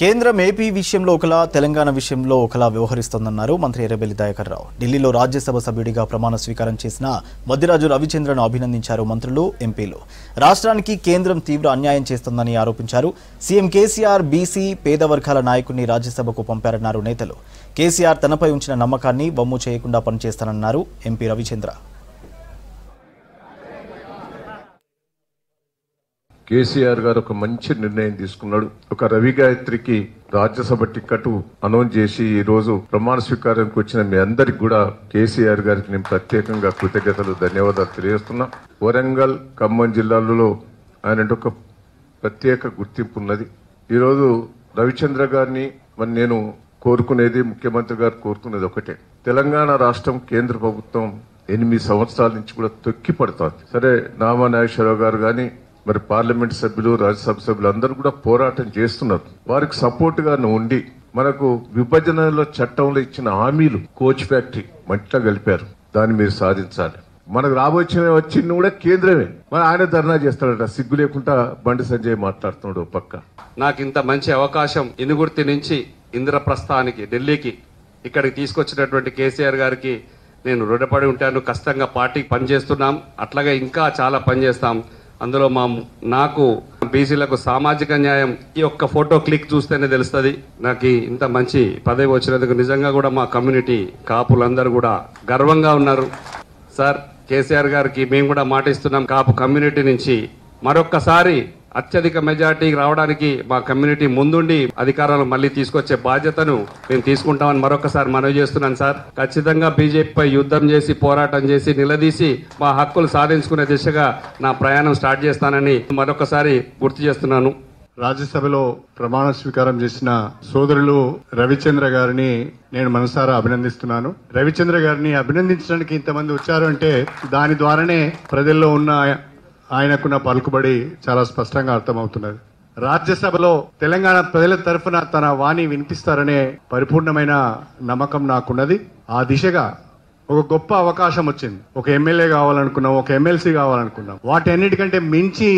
కేంద్రం ఏపీ విషయంలో ఒకలా తెలంగాణ విషయంలో ఒకలా వ్యవహరిస్తోందన్నారు మంత్రి ఎర్రబెల్లి దయాకర్ రావు. ఢిల్లీలో రాజ్యసభ సభ్యుడిగా ప్రమాణ స్వీకారం చేసిన మద్దిరాజు రవిచంద్రను అభినందించారు మంత్రులు, ఎంపీలు. రాష్ట్రానికి కేంద్రం తీవ్ర అన్యాయం చేస్తోందని ఆరోపించారు. సీఎం కేసీఆర్ బీసీ పేద వర్గాల నాయకుడిని రాజ్యసభకు పంపారన్నారు నేతలు. కేసీఆర్ తనపై ఉంచిన నమ్మకాన్ని వమ్ము చేయకుండా పనిచేస్తానన్నారు ఎంపీ రవిచంద్ర. కేసీఆర్ గారు ఒక మంచి నిర్ణయం తీసుకున్నాడు. ఒక రవి గాయత్రికి రాజ్యసభ టికెట్ అనౌన్స్ చేసి ఈ రోజు ప్రమాణ స్వీకారానికి వచ్చిన మీ అందరికి కూడా కేసీఆర్ గారికి నేను ప్రత్యేకంగా కృతజ్ఞతలు, ధన్యవాదాలు తెలియజేస్తున్నా. వరంగల్, ఖమ్మం జిల్లాలలో ఆయన ఒక ప్రత్యేక గుర్తింపు ఉన్నది. ఈ రోజు రవిచంద్ర గారిని మరి నేను కోరుకునేది, ముఖ్యమంత్రి గారు కోరుకునేది ఒకటే. తెలంగాణ రాష్ట్రం కేంద్ర ప్రభుత్వం 8 సంవత్సరాల నుంచి కూడా తొక్కి పడుతోంది. సరే, నామా నాగేశ్వరరావు గారు గాని మరి పార్లమెంట్ సభ్యులు, రాజ్యసభ సభ్యులు అందరూ కూడా పోరాటం చేస్తున్నారు. వారికి సపోర్ట్ గా ఉండి మనకు విభజనలో చట్టంలో ఇచ్చిన హామీలు కోచ్ ఫ్యాక్టరీ మట్టిలో కలిపారు. దాన్ని మీరు సాధించాలి. మనకు వచ్చింది కూడా కేంద్రమే. మరి ఆయన ధర్నా చేస్తాడట, సిగ్గు లేకుండా బండి సంజయ్ మాట్లాడుతున్నాడు పక్క. నాకు ఇంత మంచి అవకాశం ఇనుగుర్తి నుంచి ఇంద్రప్రస్థానికి ఢిల్లీకి ఇక్కడికి తీసుకొచ్చినటువంటి కేసీఆర్ గారికి నేను రుణపడి ఉంటాను. కష్టంగా పార్టీకి పనిచేస్తున్నాం, అట్లాగే ఇంకా చాలా పనిచేస్తాం. అందులో నాకు బీసీలకు సామాజిక న్యాయం ఈ ఒక్క ఫోటో క్లిక్ చూస్తేనే తెలుస్తుంది. నాకు ఇంత మంచి పదవి వచ్చినందుకు నిజంగా కూడా మా కమ్యూనిటీ కాపులందరూ కూడా గర్వంగా ఉన్నారు. సార్, కేసీఆర్ గారికి మేము కూడా మాట ఇస్తున్నాం. కాపు కమ్యూనిటీ నుంచి మరొక్కసారి అత్యధిక మెజార్టీ రావడానికి మా కమ్యూనిటీ ముందుండి అధికారాలు మళ్లీ తీసుకొచ్చే బాధ్యతను మేము తీసుకుంటామని మరొకసారి మనవి చేస్తున్నాను. సార్, ఖచ్చితంగా బీజేపీపై యుద్ధం చేసి, పోరాటం చేసి, నిలదీసి మా హక్కులు సాధించుకునే దిశగా నా ప్రయాణం స్టార్ట్ చేస్తానని మరొకసారి గుర్తు చేస్తున్నాను. రాజ్యసభలో ప్రమాణ స్వీకారం చేసిన సోదరులు రవిచంద్ర గారిని నేను మనసారా అభినందిస్తున్నాను. రవిచంద్ర గారిని అభినందించడానికి ఇంతమంది వచ్చారు అంటే దాని ద్వారానే ప్రజల్లో ఉన్న ఆయనకున్న పలుకుబడి చాలా స్పష్టంగా అర్థమవుతున్నది. రాజ్యసభలో తెలంగాణ ప్రజల తరఫున తన వాణి వినిపిస్తారనే పరిపూర్ణమైన నమ్మకం నాకున్నది. ఆ దిశగా ఒక గొప్ప అవకాశం వచ్చింది. ఒక ఎమ్మెల్యే కావాలనుకున్నాం, ఒక ఎమ్మెల్సీ కావాలనుకున్నాం. వాటన్నిటికంటే మించి